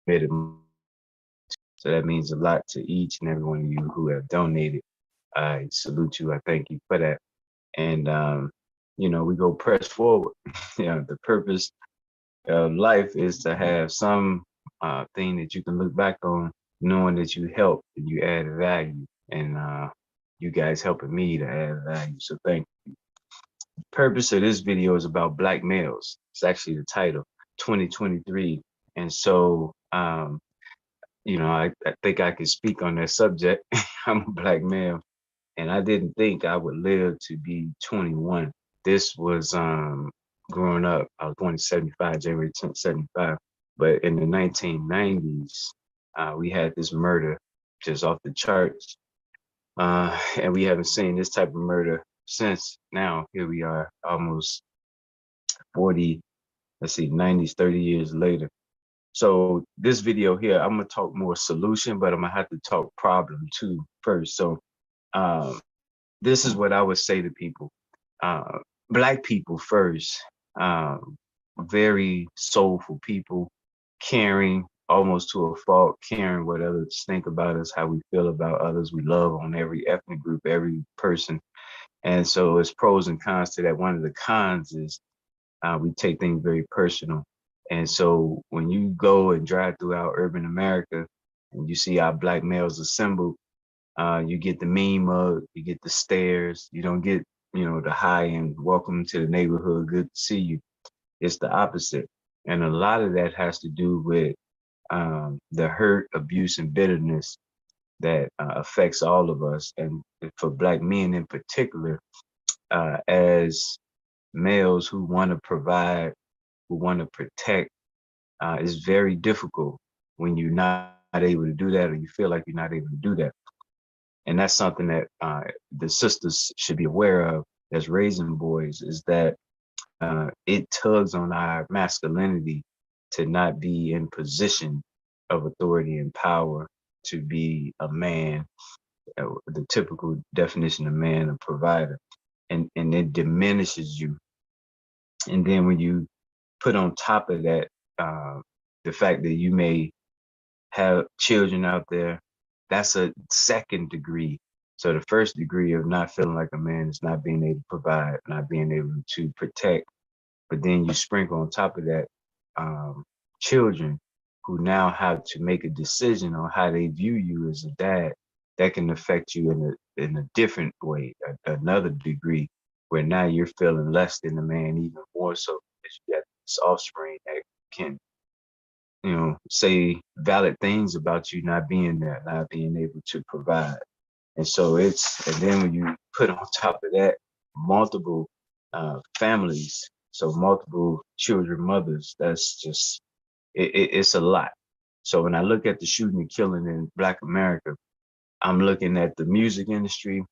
committed. So that means a lot to each and every one of you who have donated. I salute you. I thank you for that. And we go press forward. The purpose of life is to have some thing that you can look back on, knowing that you helped and you added value, and you guys helping me to add value. So thank you. The purpose of this video is about black males. It's actually the title, 2023. And so, I think I can speak on that subject. I'm a black male, and I didn't think I would live to be 21. This was growing up. I was born in 75, January 10th, 75. But in the 1990s, we had this murder just off the charts. And we haven't seen this type of murder since. Now, here we are almost 40, 90s, 30 years later. So this video here, I'm gonna talk more solution, but I'm gonna have to talk problem too first. So um, this is what I would say to people. Uh, Black people first, very soulful people, caring almost to a fault, caring what others think about us, how we feel about others. We love on every ethnic group, every person. And so it's pros and cons to that. One of the cons is we take things very personal. And so when you go and drive throughout urban America and you see our black males assembled, you get the mean mug, you get the stares, you don't get, the high end welcome to the neighborhood, good to see you. It's the opposite. And a lot of that has to do with the hurt, abuse, and bitterness that affects all of us. And for black men in particular, as males who want to provide, who want to protect, it's very difficult when you're not able to do that or you feel like you're not able to do that. And that's something that the sisters should be aware of as raising boys, is that it tugs on our masculinity to not be in position of authority and power, to be a man, the typical definition of man, a provider. And it diminishes you. And then when you put on top of that the fact that you may have children out there, that's a second degree. So the first degree of not feeling like a man is not being able to provide, not being able to protect. But then you sprinkle on top of that children who now have to make a decision on how they view you as a dad. That can affect you in a different way, another degree, where now you're feeling less than a man even more so, because you got this offspring that can say valid things about you not being there, not being able to provide. And so and then when you put on top of that multiple families, so multiple children, mothers, that's just, it's a lot. So when I look at the shooting and killing in Black America, I'm looking at the music industry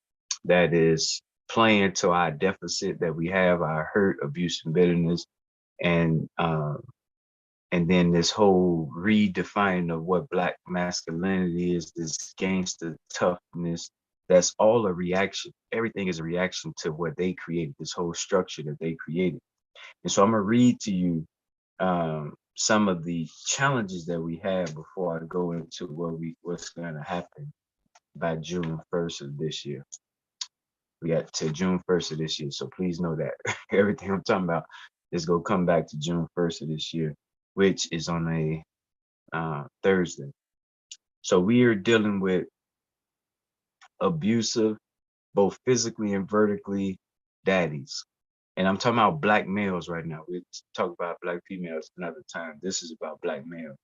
that is playing to our deficit that we have, our hurt, abuse, and bitterness. And and then this whole redefining of what Black masculinity is, this gangster toughness, that's all a reaction. Everything is a reaction to what they created, this whole structure that they created. And so I'm gonna read to you some of the challenges that we have before I go into what's gonna happen by June 1st of this year. We got to June 1st of this year. So please know that everything I'm talking about is gonna come back to June 1st of this year, which is on a Thursday. So we are dealing with abusive, both physically and vertically, daddies. And I'm talking about Black males right now. We talk about Black females another time. This is about Black males.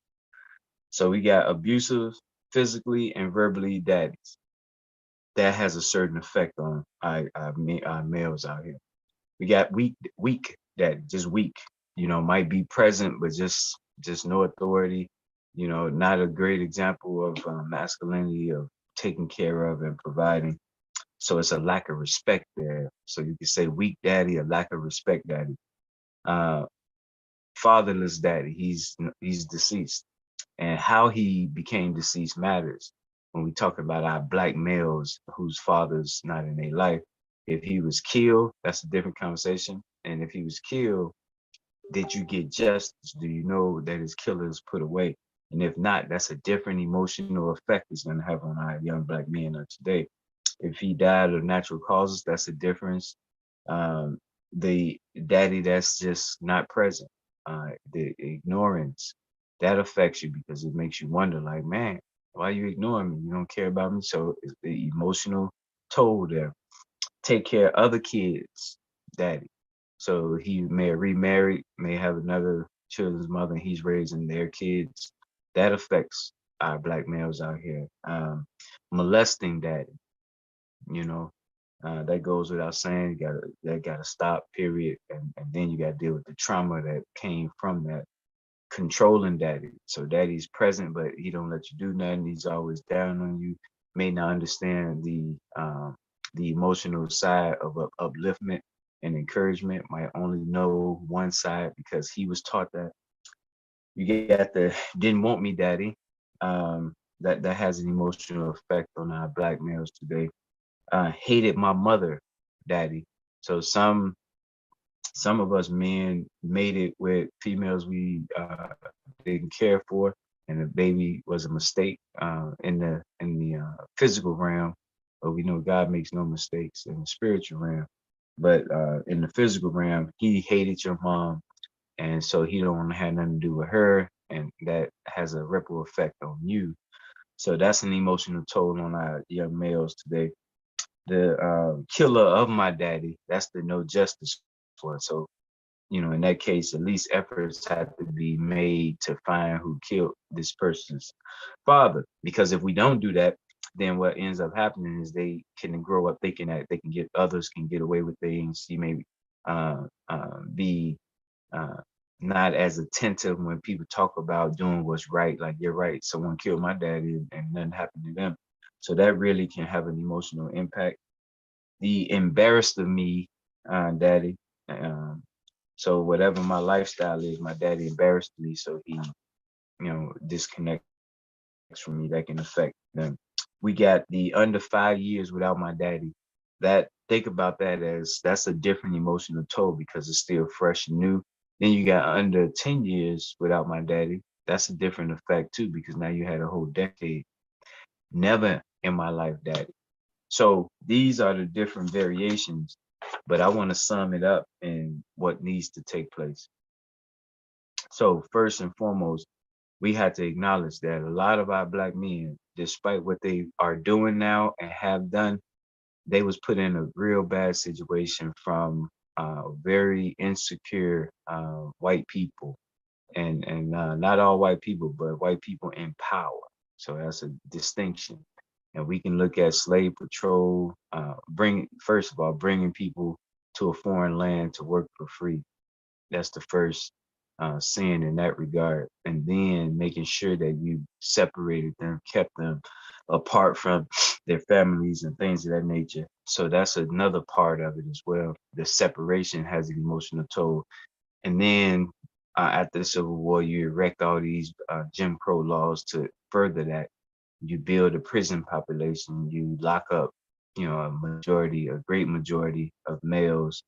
So we got abusive, physically and verbally daddies. That has a certain effect on our males out here. We got weak daddy, just weak. Might be present, but just no authority. Not a great example of masculinity, of taking care of and providing. So it's a lack of respect there. So you could say weak daddy, a lack of respect daddy. Uh, Fatherless daddy, he's deceased. And how he became deceased matters when we talk about our Black males whose father's not in their life. If he was killed, that's a different conversation. And if he was killed, did you get justice? Do you know that his killer is put away? And if not, that's a different emotional effect it's going to have on our young black men of today. If he died of natural causes, that's a difference. The daddy that's just not present, the ignorance, that affects you because it makes you wonder, like, man, why you ignoring me? You don't care about me. So it's the emotional toll there. Take care of other kids, daddy. So he may have remarried, may have another children's mother, and he's raising their kids. That affects our black males out here. Molesting daddy, you know, that goes without saying. That gotta stop. Period. And then you gotta deal with the trauma that came from that. Controlling daddy. So daddy's present, but he don't let you do nothing. He's always down on you. May not understand the emotional side of upliftment and encouragement. Might only know one side because he was taught that. You got the didn't want me daddy. That has an emotional effect on our black males today. Hated my mother daddy. So some of us men made it with females we didn't care for, and the baby was a mistake in the physical realm. But we know God makes no mistakes in the spiritual realm. But in the physical realm, he hated your mom, and so he don't want to have nothing to do with her, and that has a ripple effect on you. So that's an emotional toll on our young males today. The killer of my daddy, that's the no justice one. So in that case, at least efforts have to be made to find who killed this person's father. Because if we don't do that, then what ends up happening is they can grow up thinking that they can get others can get away with things. He may be uh, not as attentive when people talk about doing what's right. Like, you're right, someone killed my daddy and nothing happened to them. So that really can have an emotional impact. The embarrassed of me, daddy. Um, so whatever my lifestyle is, my daddy embarrassed me, so he, disconnects from me. That can affect them. We got the under 5 years without my daddy. That think about that as that's a different emotional toll because it's still fresh and new. Then you got under 10 years without my daddy. That's a different effect too because now you had a whole decade. Never in my life, daddy. So these are the different variations, but I want to sum it up in what needs to take place. So first and foremost, we had to acknowledge that a lot of our black men, despite what they are doing now and have done, they was put in a real bad situation from very insecure white people, and not all white people, but white people in power. So that's a distinction. And we can look at slave patrol, bring first of all bringing people to a foreign land to work for free. That's the first sin in that regard. And then making sure that you separated them, kept them apart from their families and things of that nature. So that's another part of it as well. The separation has an emotional toll. And then after the Civil War, you erect all these Jim Crow laws to further that. You build a prison population, you lock up, a great majority of males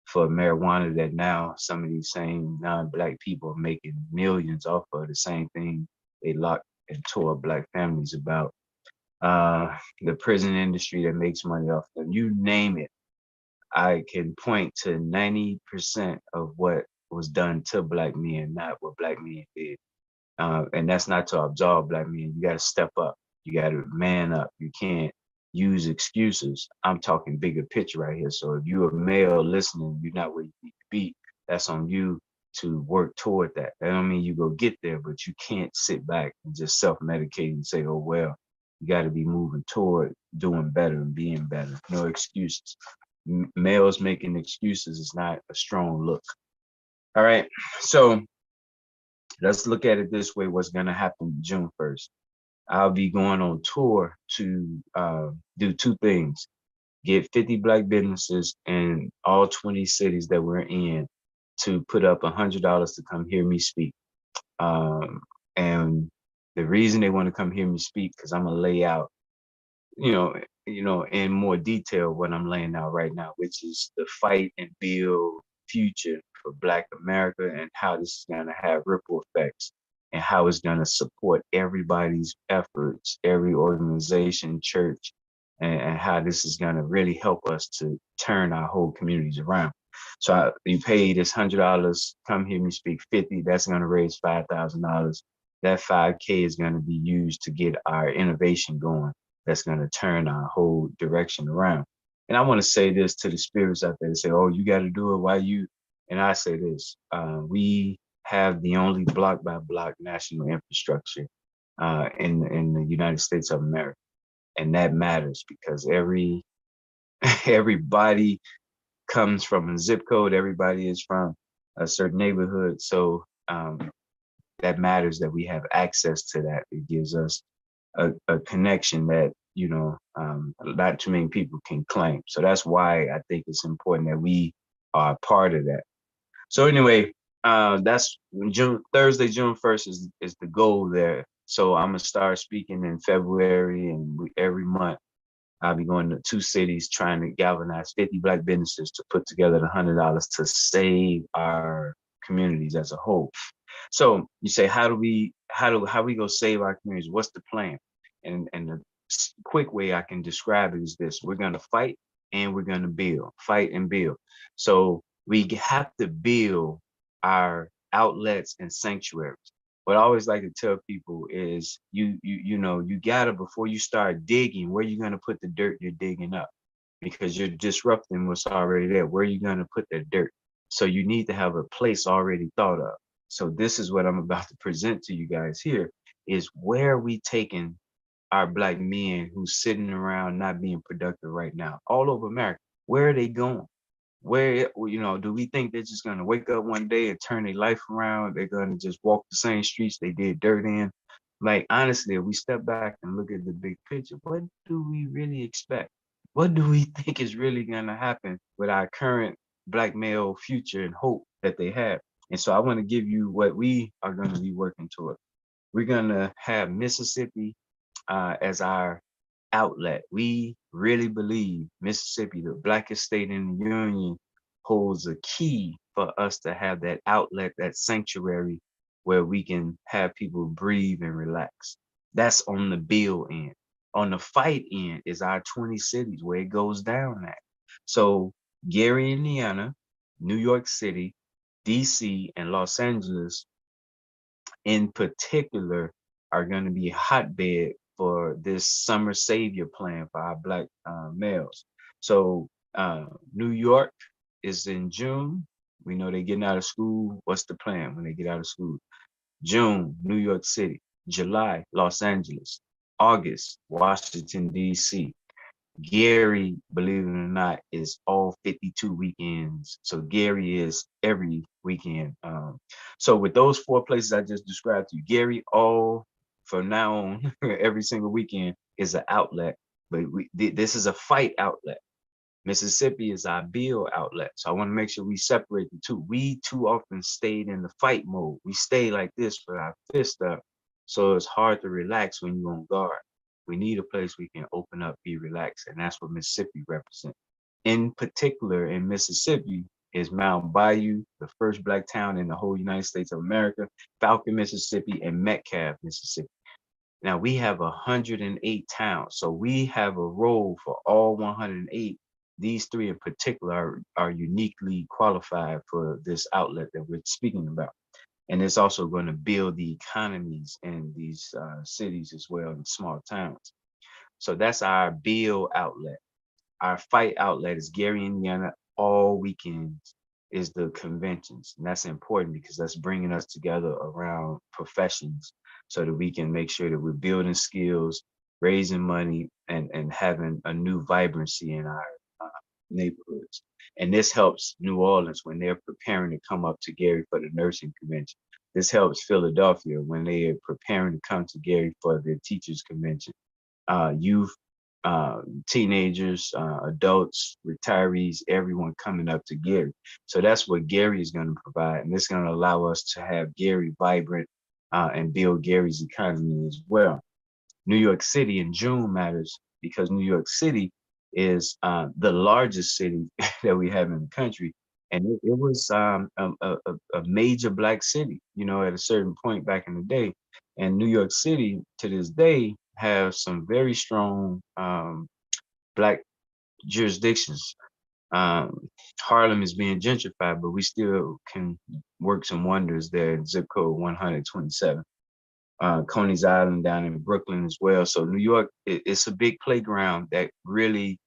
for marijuana that now some of these same non-black people are making millions off of the same thing they locked and tore black families about. The prison industry that makes money off them, you name it. I can point to 90% of what was done to black men, not what black men did. And that's not to absolve black men. You got to step up. You got to man up. You can't use excuses. I'm talking bigger picture right here. So if you're a male listening, you're not where you need to be. That's on you to work toward that. That don't mean you go get there, but you can't sit back and just self-medicate and say, oh, well, you got to be moving toward doing better and being better. No excuses. Males making excuses is not a strong look. All right. So let's look at it this way. What's going to happen June 1st? I'll be going on tour to do two things. Get 50 black businesses in all 20 cities that we're in to put up $100 to come hear me speak. And the reason they want to come hear me speak, because I'm gonna lay out, in more detail what I'm laying out right now, which is the fight and build future for Black America and how this is gonna have ripple effects and how it's going to support everybody's efforts, every organization, church, and how this is going to really help us to turn our whole communities around. So you pay this $100, come hear me speak 50, that's going to raise $5,000. That 5K is going to be used to get our innovation going. That's going to turn our whole direction around. And I want to say this to the spirits out there that say, oh, you got to do it. Why you? And I say this, we have the only block by block national infrastructure in the United States of America. And that matters because everybody comes from a zip code. Everybody is from a certain neighborhood. So that matters that we have access to that. It gives us a connection that, not too many people can claim. So that's why I think it's important that we are part of that. So anyway, that's Thursday, June 1st is the goal there. So I'm gonna start speaking in February, and every month I'll be going to 2 cities trying to galvanize 50 Black businesses to put together the $100 to save our communities as a whole. So you say, how we go save our communities? What's the plan? And the quick way I can describe it is this: we're gonna fight and we're gonna build, fight and build. So we have to build our outlets and sanctuaries. What I always like to tell people is you gotta, before you start digging, where you gonna put the dirt you're digging up, because you're disrupting what's already there. Where are you gonna put the dirt? So you need to have a place already thought of. So this is what I'm about to present to you guys here, is where are we taking our Black men who's sitting around not being productive right now all over America? Where are they going? Where, do we think they're just going to wake up one day and turn their life around? They're going to just walk the same streets they did dirt in? Like, honestly, if we step back and look at the big picture, what do we really expect? What do we think is really going to happen with our current Black male future and hope that they have? And so I want to give you what we are going to be working toward. We're going to have Mississippi as our outlet. We really believe Mississippi, the Blackest state in the union, holds a key for us to have that outlet, that sanctuary where we can have people breathe and relax. That's on the build end. On the fight end is our 20 cities where it goes down at. So Gary, Indiana, New York City, DC, and Los Angeles in particular are going to be a hotbed for this summer savior plan for our Black males. So New York is in June. We know they're getting out of school. What's the plan when they get out of school? June, New York City. July, Los Angeles. August, Washington, D.C. Gary, believe it or not, is all 52 weekends. So Gary is every weekend. So with those 4 places I just described to you, Gary, all from now on, every single weekend is an outlet. But this is a fight outlet. Mississippi is our build outlet. So I want to make sure we separate the two. We too often stayed in the fight mode. We stay like this with our fist up. So it's hard to relax when you're on guard. We need a place we can open up, be relaxed. And that's what Mississippi represents. In particular, in Mississippi is Mount Bayou, the first Black town in the whole United States of America, Falcon, Mississippi, and Metcalf, Mississippi. Now we have 108 towns. So we have a role for all 108. These 3 in particular are uniquely qualified for this outlet that we're speaking about. And it's also going to build the economies in these cities as well, in small towns. So that's our build outlet. Our fight outlet is Gary, Indiana, all weekends is the conventions. And that's important because that's bringing us together around professions so that we can make sure that we're building skills, raising money, and having a new vibrancy in our neighborhoods. And this helps New Orleans when they're preparing to come up to Gary for the nursing convention. This helps Philadelphia when they are preparing to come to Gary for their teachers convention. Youth, teenagers, adults, retirees, everyone coming up to Gary. So that's what Gary is going to provide. And it's going to allow us to have Gary vibrant and build Gary's economy as well. New York City in June matters because New York City is the largest city that we have in the country, And it was a major black city, you know, at a certain point back in the day. And New York City to this day have some very strong black jurisdictions. Harlem is being gentrified, but we still can work some wonders there in zip code 127. Coney's Island down in Brooklyn as well. So New York, it's a big playground that really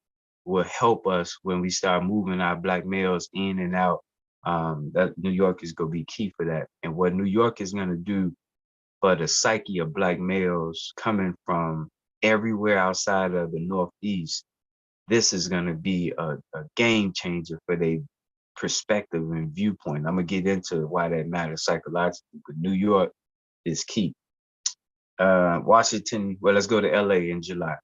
will help us when we start moving our black males in and out. That New York is going to be key for that. And what New York is going to do for the psyche of black males coming from everywhere outside of the Northeast, this is going to be a game changer for their perspective and viewpoint. I'm going to get into why that matters psychologically, but New York is key. Washington, well, let's go to LA in July.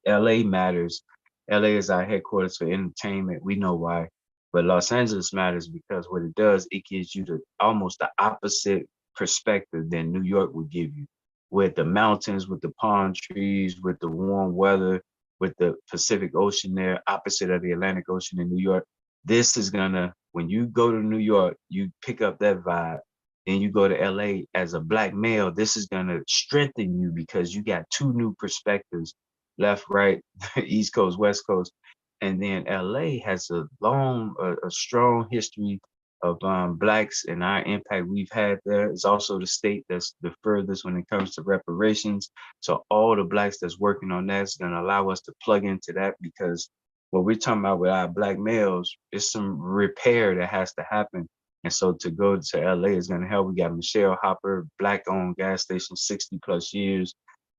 LA matters. LA is our headquarters for entertainment. We know why. But Los Angeles matters because what it does, it gives you the almost the opposite perspective than New York would give you. With the mountains, with the palm trees, with the warm weather, with the Pacific Ocean there, opposite of the Atlantic Ocean in New York. This is gonna, when you go to New York, you pick up that vibe. Then you go to LA as a black male, this is gonna strengthen you because you got two new perspectives, left, right, East Coast, West Coast. And then LA has a long, a strong history of blacks and our impact we've had there. It's also the state that's the furthest when it comes to reparations. So all the blacks that's working on that is going to allow us to plug into that, because what we're talking about with our black males is some repair that has to happen. And so to go to LA is going to help. We got Michelle Hopper, black owned gas station, 60 plus years.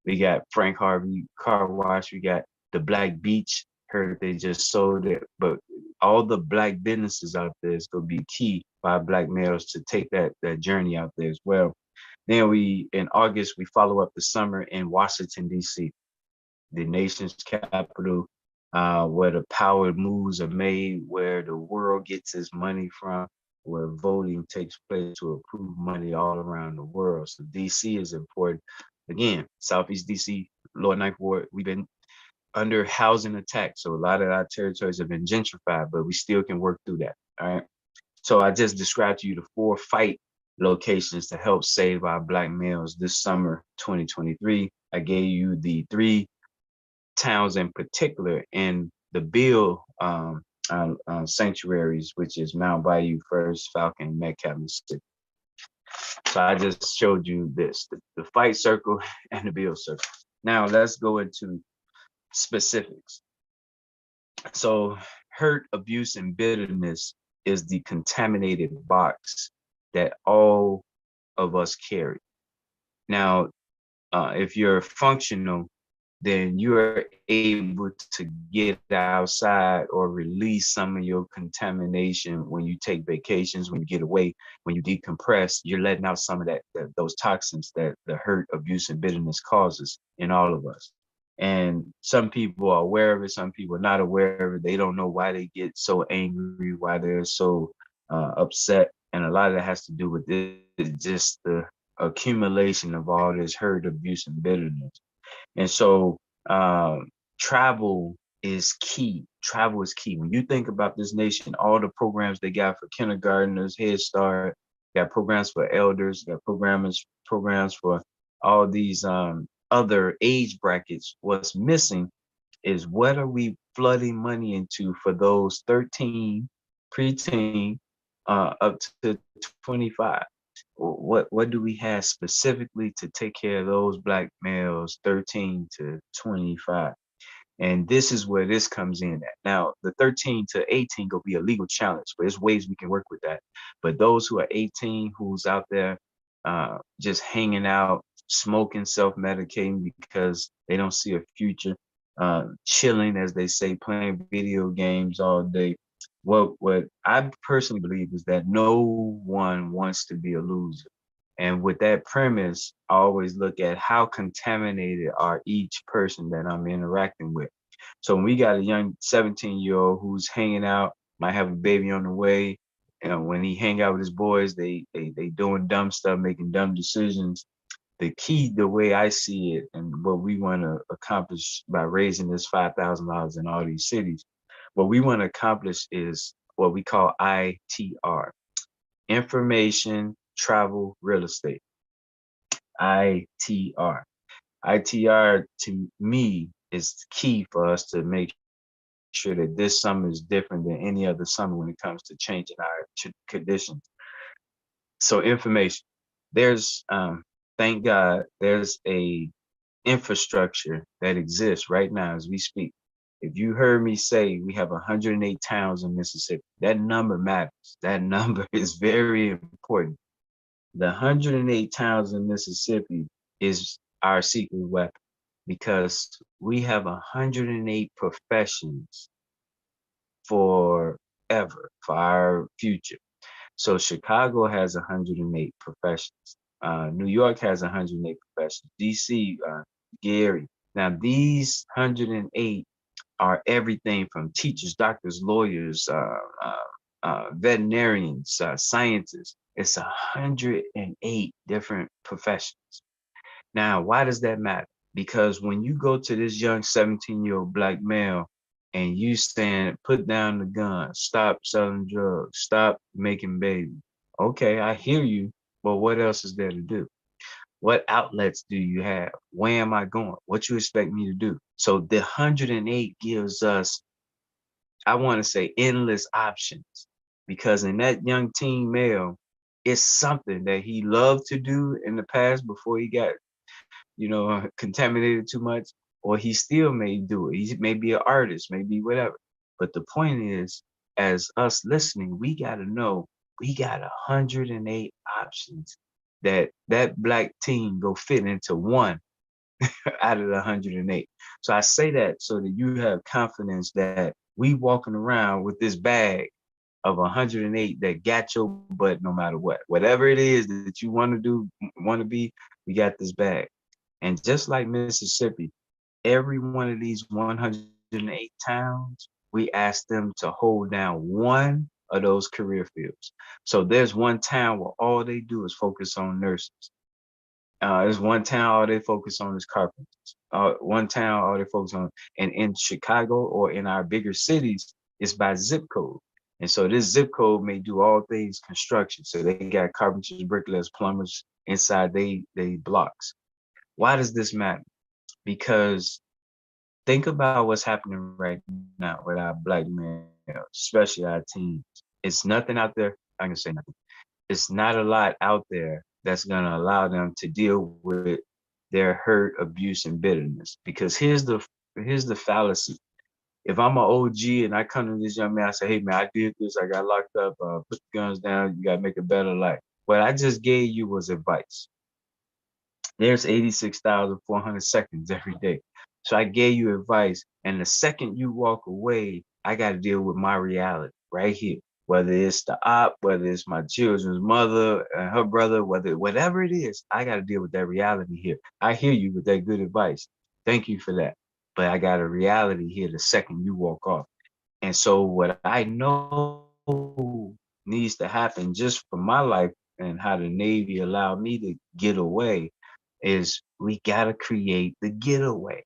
We got Frank Harvey Car Wash. We got the Black Beach. Heard they just sold it, but all the black businesses out there is going to be key by black males to take that journey out there as well. Then we, in August, we follow up the summer in Washington, D.C., the nation's capital, where the power moves are made, where the world gets its money from, where voting takes place to approve money all around the world. So D.C. is important. Again, Southeast D.C., Lower Ninth Ward, we've been under housing attack. So a lot of our territories have been gentrified, but we still can work through that. All right. So I just described to you the 4 fight locations to help save our black males this summer 2023. I gave you the 3 towns in particular in the Bill sanctuaries, which is Mount Bayou, First, Falcon, Metcalf, Mississippi. So I just showed you this, the fight circle and the Bill circle. Now let's go into specifics. So hurt, abuse, and bitterness is the contaminated box that all of us carry. Now, if you're functional, then you're able to get outside or release some of your contamination when you take vacations, when you get away, when you decompress. You're letting out some of those toxins that the hurt, abuse, and bitterness causes in all of us. And some people are aware of it, some people are not aware of it. They don't know why they get so angry, why they're so upset. And a lot of that has to do with this, just the accumulation of all this hurt, abuse, and bitterness. And so travel is key. Travel is key. When you think about this nation, all the programs they got for kindergartners, Head Start, got programs for elders, got programs for all these other age brackets. What's missing is what are we flooding money into for those 13 preteen up to 25? What do we have specifically to take care of those black males 13 to 25? And this is where this comes in at. Now, the 13 to 18 gonna be a legal challenge, but there's ways we can work with that. But those who are 18, who's out there just hanging out, smoking, self-medicating because they don't see a future, chilling, as they say, playing video games all day. What I personally believe is that no one wants to be a loser. And with that premise, I always look at how contaminated are each person that I'm interacting with. So when we got a young 17-year-old who's hanging out, might have a baby on the way, and when he hang out with his boys, they doing dumb stuff, making dumb decisions. The key, the way I see it, and what we want to accomplish by raising this $5,000 in all these cities, what we want to accomplish is what we call ITR, Information Travel Real Estate, ITR. ITR to me is key for us to make sure that this summer is different than any other summer when it comes to changing our conditions. So information, there's thank God there's a infrastructure that exists right now as we speak. If you heard me say we have 108 towns in Mississippi, that number matters. That number is very important. The 108 towns in Mississippi is our secret weapon because we have 108 professions forever for our future. So Chicago has 108 professions. New York has 108 professions. DC, Gary. Now these 108 are everything from teachers, doctors, lawyers, veterinarians, scientists. It's 108 different professions. Now, why does that matter? Because when you go to this young 17-year-old black male and you stand, put down the gun, stop selling drugs, stop making babies. Okay, I hear you, but what else is there to do? What outlets do you have? Where am I going? What you expect me to do? So the 108 gives us, I want to say, endless options, because in that young teen male, it's something that he loved to do in the past before he got, contaminated too much, or he still may do it. He may be an artist, maybe whatever. But the point is, as us listening, we got to know we got 108 options that black teen go fit into one out of the 108. So I say that so that you have confidence that we walking around with this bag of 108 that got your butt no matter what. Whatever it is that you want to do, want to be, we got this bag. And just like Mississippi, every one of these 108 towns, we asked them to hold down one of those career fields. So there's one town where all they do is focus on nurses. There's one town all they focus on is carpenters. One town all they focus on, and in Chicago or in our bigger cities, it's by zip code. And so this zip code may do all things construction. So they got carpenters, bricklayers, plumbers inside they blocks. Why does this matter? Because think about what's happening right now with our black men, especially our teens. It's nothing out there. I can say nothing. It's not a lot out there that's going to allow them to deal with their hurt, abuse, and bitterness. Because here's the fallacy. If I'm an OG and I come to this young man, I say, "Hey man, I did this. I got locked up. Put the guns down. You got to make a better life." What I just gave you was advice. There's 86,400 seconds every day. So I gave you advice. And the second you walk away, I got to deal with my reality right here. Whether it's the op, whether it's my children's mother and her brother, whatever it is, I got to deal with that reality here. I hear you with that good advice. Thank you for that. But I got a reality here the second you walk off. And so what I know needs to happen just for my life and how the Navy allowed me to get away is we got to create the getaway.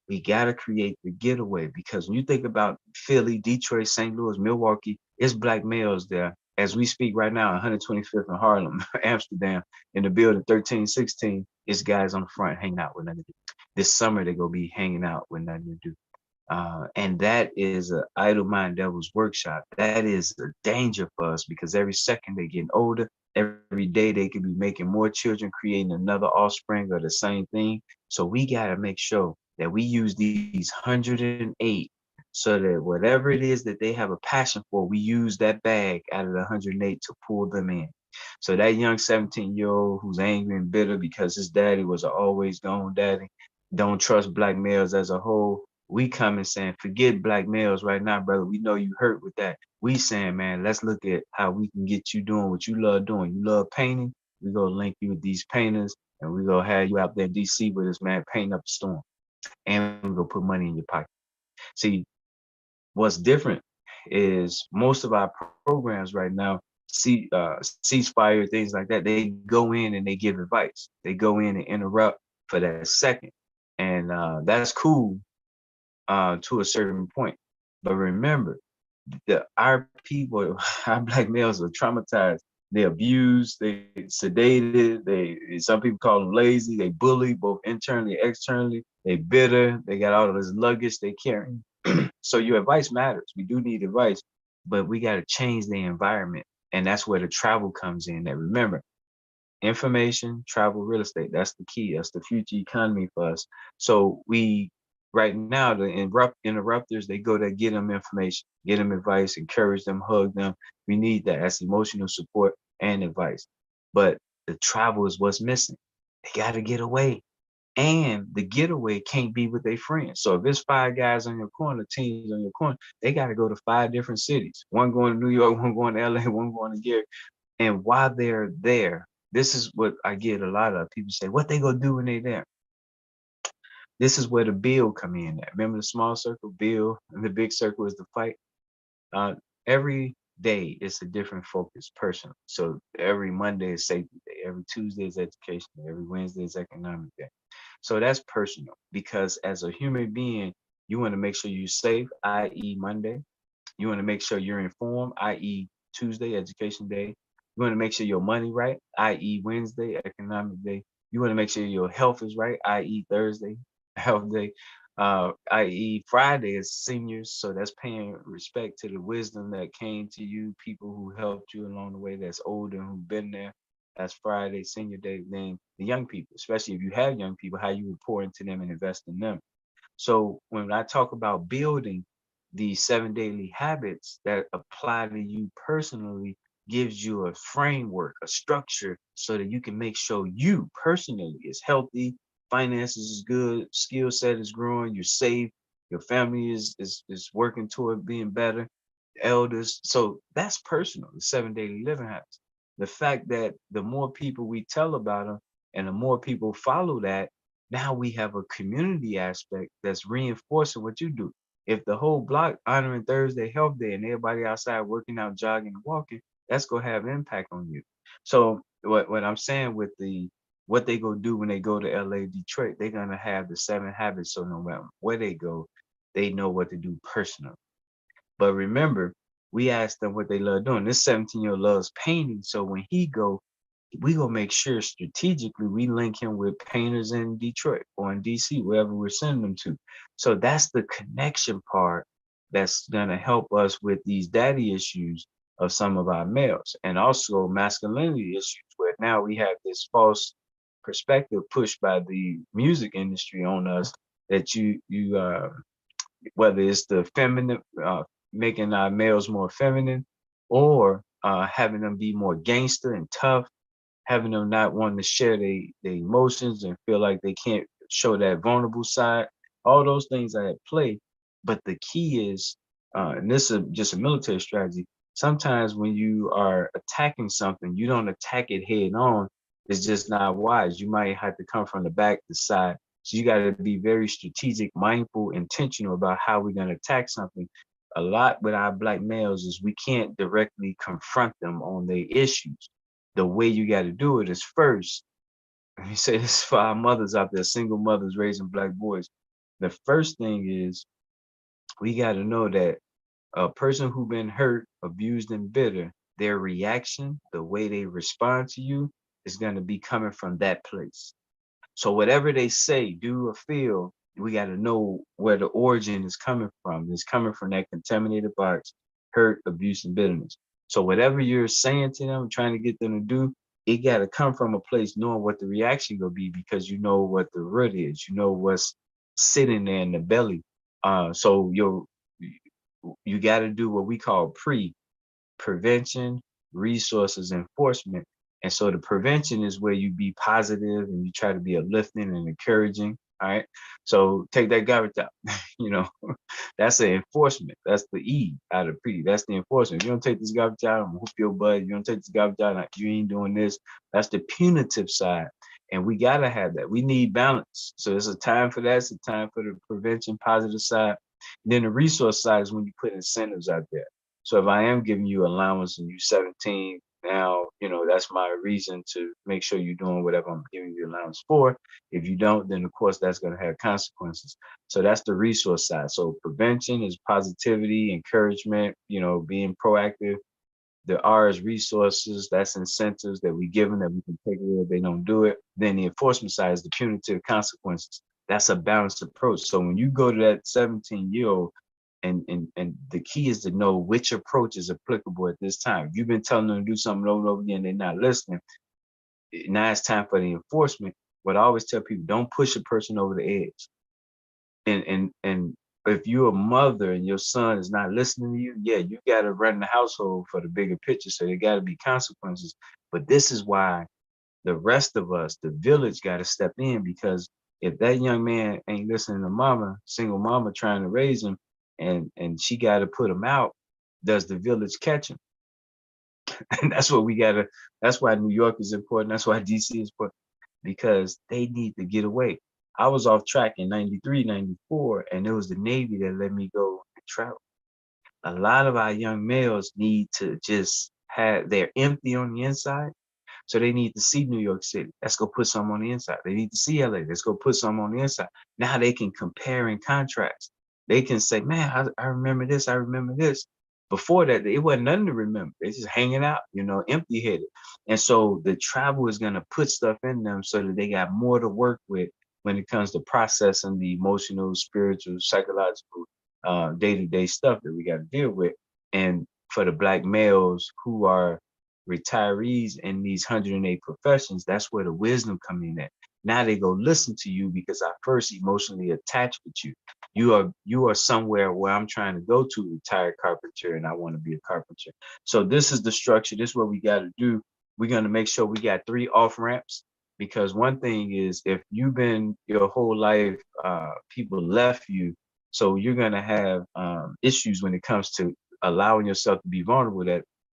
We got to create the getaway, because when you think about Philly, Detroit, St. Louis, Milwaukee, it's black males there. As we speak right now, 125th in Harlem, Amsterdam, in the building 1316, it's guys on the front hanging out with nothing to do. This summer, they're going to be hanging out with nothing to do. And that is an idle mind devil's workshop. That is a danger for us, because every second they're getting older. Every day they could be making more children, creating another offspring of the same thing. So we got to make sure that we use these 108 so that whatever it is that they have a passion for, we use that bag out of the 108 to pull them in. So that young 17-year-old who's angry and bitter because his daddy was an always gone daddy, don't trust black males as a whole, we coming saying, forget black males right now, brother. We know you hurt with that. We saying, man, let's look at how we can get you doing what you love doing. You love painting. We gonna link you with these painters, and we gonna have you out there in DC with us, man, painting up the storm. And we gonna put money in your pocket. See, what's different is most of our programs right now, ceasefire, things like that, they go in and they give advice. They go in and interrupt for that second. And that's cool to a certain point. But remember, our people, our black males are traumatized. They abused, they sedated, some people call them lazy, they bully both internally, externally, they bitter, they got all of this luggage they carry. So your advice matters. We do need advice, but we got to change the environment. And that's where the travel comes in. That remember, information, travel, real estate. That's the key. That's the future economy for us. So we right now the interrupters, they go to get them information, get them advice, encourage them, hug them. We need that as emotional support and advice. But the travel is what's missing. They got to get away. And the getaway can't be with their friends. So if it's 5 guys on your corner, teams on your corner, they got to go to 5 different cities. One going to New York, one going to LA, one going to Gary. And while they're there, this is what I get a lot of people say, what they gonna do when they there? This is where the build come in at. Remember the small circle, build, and the big circle is the fight. Uh, every day it's a different focus personally. So every Monday is safety day, every Tuesday is education day, every Wednesday is economic day. So that's personal because as a human being, you want to make sure you're safe, i.e. Monday. You want to make sure you're informed, i.e. Tuesday, education day. You want to make sure your money right, i.e. Wednesday, economic day. You want to make sure your health is right, i.e. Thursday, health day. I.e. Friday is seniors, so that's paying respect to the wisdom that came to you, people who helped you along the way that's older and who've been there. That's Friday, senior day. Then the young people, especially if you have young people, how you would pour into them and invest in them. So when I talk about building these 7 daily habits that apply to you personally, gives you a framework, a structure, so that you can make sure you personally is healthy, finances is good, skill set is growing, you're safe, your family is working toward being better, elders. So that's personal, the 7 daily living habits. The fact that the more people we tell about them and the more people follow that, now we have a community aspect that's reinforcing what you do. If the whole block honoring Thursday Health Day and everybody outside working out, jogging, and walking, that's gonna have impact on you. So what I'm saying with the what they go do when they go to LA, Detroit, they're gonna have the 7 habits. So no matter where they go, they know what to do personally. But remember, we asked them what they love doing. This 17-year-old loves painting. So when he go, we gonna make sure strategically we link him with painters in Detroit or in DC, wherever we're sending them to. So that's the connection part that's gonna help us with these daddy issues of some of our males, and also masculinity issues, where now we have this false perspective pushed by the music industry on us that you whether it's the feminine, making our males more feminine, or having them be more gangster and tough, having them not wanting to share their emotions and feel like they can't show that vulnerable side. All those things are at play. But the key is, and this is just a military strategy, sometimes when you are attacking something, you don't attack it head on. It's just not wise. You might have to come from the back, the side. So you got to be very strategic, mindful, intentional about how we're going to attack something. A lot with our black males is we can't directly confront them on their issues. The way you got to do it is first, let me say this for our mothers out there, single mothers raising black boys. The first thing is we got to know that a person who been hurt, abused, and bitter, their reaction, the way they respond to you, is going to be coming from that place. So whatever they say, do, or feel, we got to know where the origin is coming from. It's coming from that contaminated box, hurt, abuse, and bitterness. So whatever you're saying to them, trying to get them to do, it got to come from a place knowing what the reaction will be, because you know what the root is. You know what's sitting there in the belly. So you got to do what we call prevention, resources, enforcement. And so the prevention is where you be positive and you try to be uplifting and encouraging. All right. So take that garbage out. you know, that's the enforcement. That's the E out of P. That's the enforcement. If you don't take this garbage out, I'm gonna whoop your butt. You don't take this garbage out, you ain't doing this. That's the punitive side. And we gotta have that. We need balance. So it's a time for that. It's a time for the prevention, positive side. And then the resource side is when you put incentives out there. So if I am giving you allowance and you 17, Now, that's my reason to make sure you're doing whatever I'm giving you allowance for. If you don't, then of course that's going to have consequences. So that's the resource side. So prevention is positivity, encouragement, being proactive. The R is resources, that's incentives that we give them that we can take away if they don't do it. Then the enforcement side is the punitive consequences. That's a balanced approach. So when you go to that 17-year-old, and the key is to know which approach is applicable at this time. If you've been telling them to do something over and over again, they're not listening. Now it's time for the enforcement. But I always tell people, don't push a person over the edge. And if you're a mother and your son is not listening to you, yeah, you got to run the household for the bigger picture. So there got to be consequences. But this is why the rest of us, the village, got to step in, because if that young man ain't listening to mama, single mama trying to raise him, and she got to put him out, does the village catch him? And that's what we got to. That's why New York is important. That's why DC is important, because they need to get away. I was off track in 93, 94, and it was the Navy that let me go and travel. A lot of our young males need to just they're empty on the inside. So they need to see New York City. Let's go put some on the inside. They need to see LA. Let's go put some on the inside. Now they can compare and contrast. They can say, man, I remember this. I remember this. Before that, it wasn't nothing to remember. They just hanging out, empty headed. And so the travel is going to put stuff in them so that they got more to work with when it comes to processing the emotional, spiritual, psychological, day-to-day stuff that we got to deal with. And for the Black males who are retirees in these 108 professions, that's where the wisdom come in at. Now they go listen to you because I first emotionally attached with you. You are somewhere where I'm trying to go to, retired carpenter, and I want to be a carpenter. So this is the structure. This is what we got to do. We're going to make sure we got 3 off ramps, because one thing is, if you've been your whole life, people left you, so you're going to have issues when it comes to allowing yourself to be vulnerable,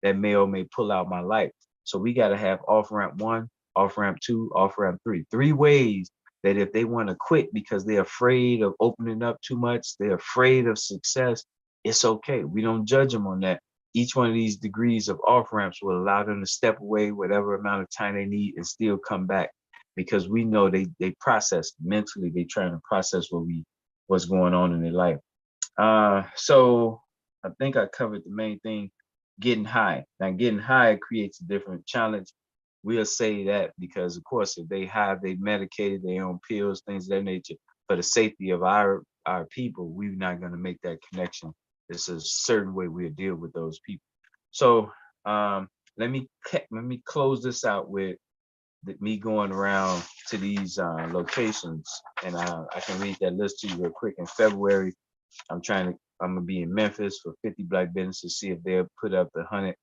that male may pull out my life. So we got to have off ramp 1, off ramp 2, off ramp 3. 3 ways that if they want to quit because they're afraid of opening up too much, they're afraid of success, it's okay. We don't judge them on that. Each one of these degrees of off ramps will allow them to step away whatever amount of time they need and still come back, because we know they process mentally. They trying to process what's going on in their life. So I think I covered the main thing. Getting high. Now, getting high creates a different challenge. We'll say that because, of course, if they have, they medicated, their own pills, things of that nature, for the safety of our people, we're not going to make that connection. There's a certain way we'll deal with those people. So let me close this out with me going around to these locations, and I can read that list to you real quick. In February, I'm gonna be in Memphis for 50 Black businesses, see if they'll put up the 100,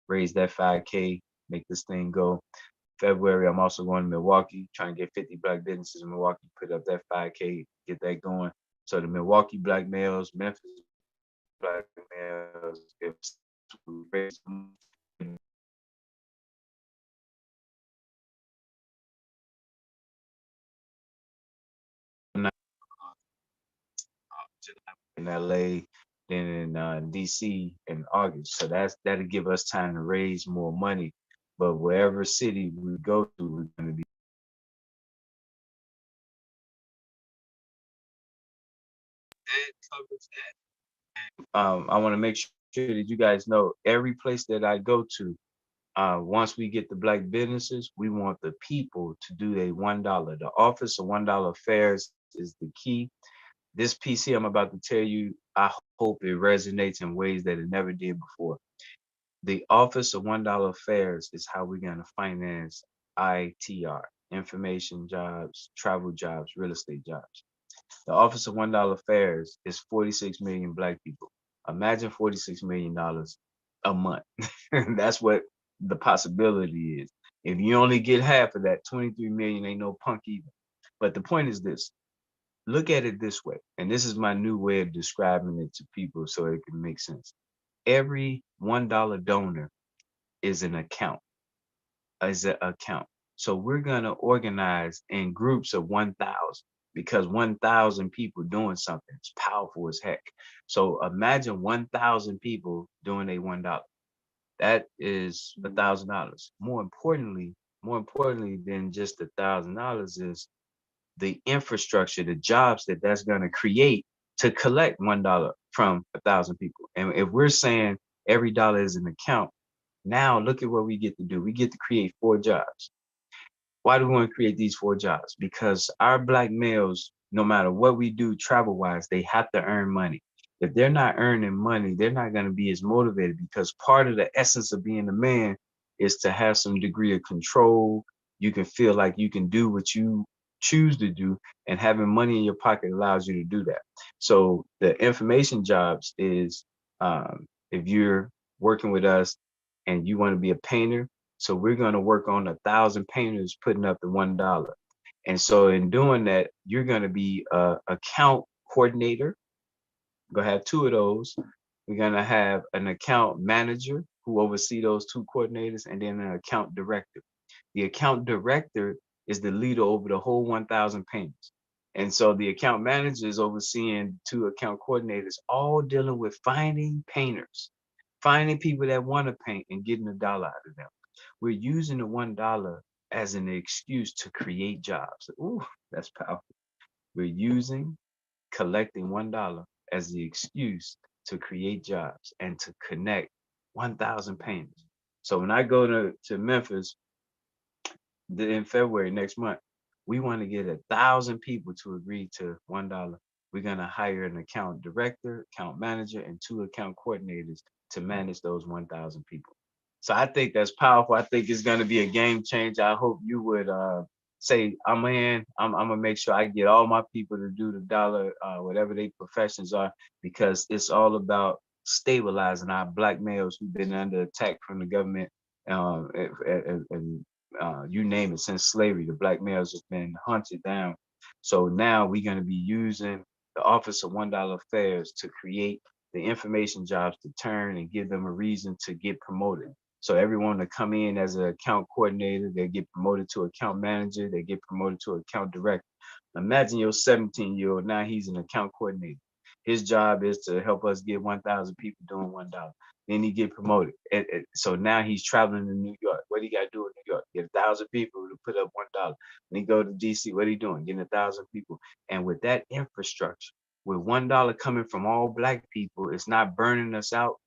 raise that 5K, make this thing go. February, I'm also going to Milwaukee, trying to get 50 Black businesses in Milwaukee, put up that 5K, get that going. So the Milwaukee Black males, Memphis Black males, if we raise in LA, then in DC in August. So that'll give us time to raise more money. But wherever city we go to, we're going to be. That covers that. I want to make sure that you guys know, every place that I go to, once we get the Black businesses, we want the people to do a $1. The Office of $1 Affairs is the key. This PC I'm about to tell you, I hope it resonates in ways that it never did before. The Office of $1 Affairs is how we're going to finance ITR, information jobs, travel jobs, real estate jobs. The Office of $1 Affairs is 46 million Black people. Imagine $46 million a month. That's what the possibility is. If you only get half of that, 23 million ain't no punk either. But the point is this: look at it this way, and this is my new way of describing it to people so it can make sense. Every $1 donor is an account, is an account. So we're gonna organize in groups of 1,000, because 1,000 people doing something is powerful as heck. So imagine 1,000 people doing a $1. That is $1,000. More importantly than just $1,000 is the infrastructure, the jobs that that's going to create to collect $1 from 1,000 people. And if we're saying every dollar is an account, now look at what we get to do. We get to create 4 jobs. Why do we want to create these 4 jobs? Because our black males, no matter what we do travel wise, they have to earn money. If they're not earning money, they're not going to be as motivated, because part of the essence of being a man is to have some degree of control. You can feel like you can do what you choose to do, and having money in your pocket allows you to do that. So the information jobs is, if you're working with us and you want to be a painter, so we're going to work on 1,000 painters putting up the $1. And so in doing that, you're going to be a account coordinator. We're going to have 2 of those. We're going to have an account manager who oversee those 2 coordinators, and then an account director. The account director is the leader over the whole 1,000 painters. And so the account manager is overseeing 2 account coordinators, all dealing with finding painters, finding people that want to paint and getting $1 out of them. We're using the $1 as an excuse to create jobs. Ooh, that's powerful. We're using collecting $1 as the excuse to create jobs and to connect 1,000 painters. So when I go to Memphis in February next month, we want to get 1,000 people to agree to $1. We're gonna hire an account director, account manager, and 2 account coordinators to manage those 1,000 people. So I think that's powerful. I think it's gonna be a game changer. I hope you would say, I'm in. I'm gonna make sure I get all my people to do the dollar, whatever their professions are, because it's all about stabilizing our black males who've been under attack from the government, and you name it, since slavery. The black males have been hunted down. So now we're going to be using the Office of $1 Affairs to create the information jobs to turn and give them a reason to get promoted. So everyone to come in as an account coordinator, they get promoted to account manager, they get promoted to account director. Imagine your 17-year-old, now he's an account coordinator. His job is to help us get 1,000 people doing $1. Then he get promoted. So now he's traveling to New York. What he got to do in New York? Get 1,000 people to put up $1. Then he go to DC. What he doing? Getting 1,000 people. And with that infrastructure, with $1 coming from all black people, it's not burning us out.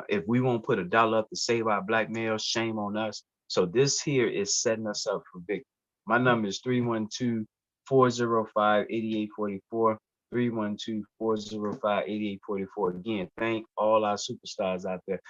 If we won't put $1 up to save our black males, shame on us. So this here is setting us up for victory. My number is 312-405-8844. 312-405-8844. Again, thank all our superstars out there.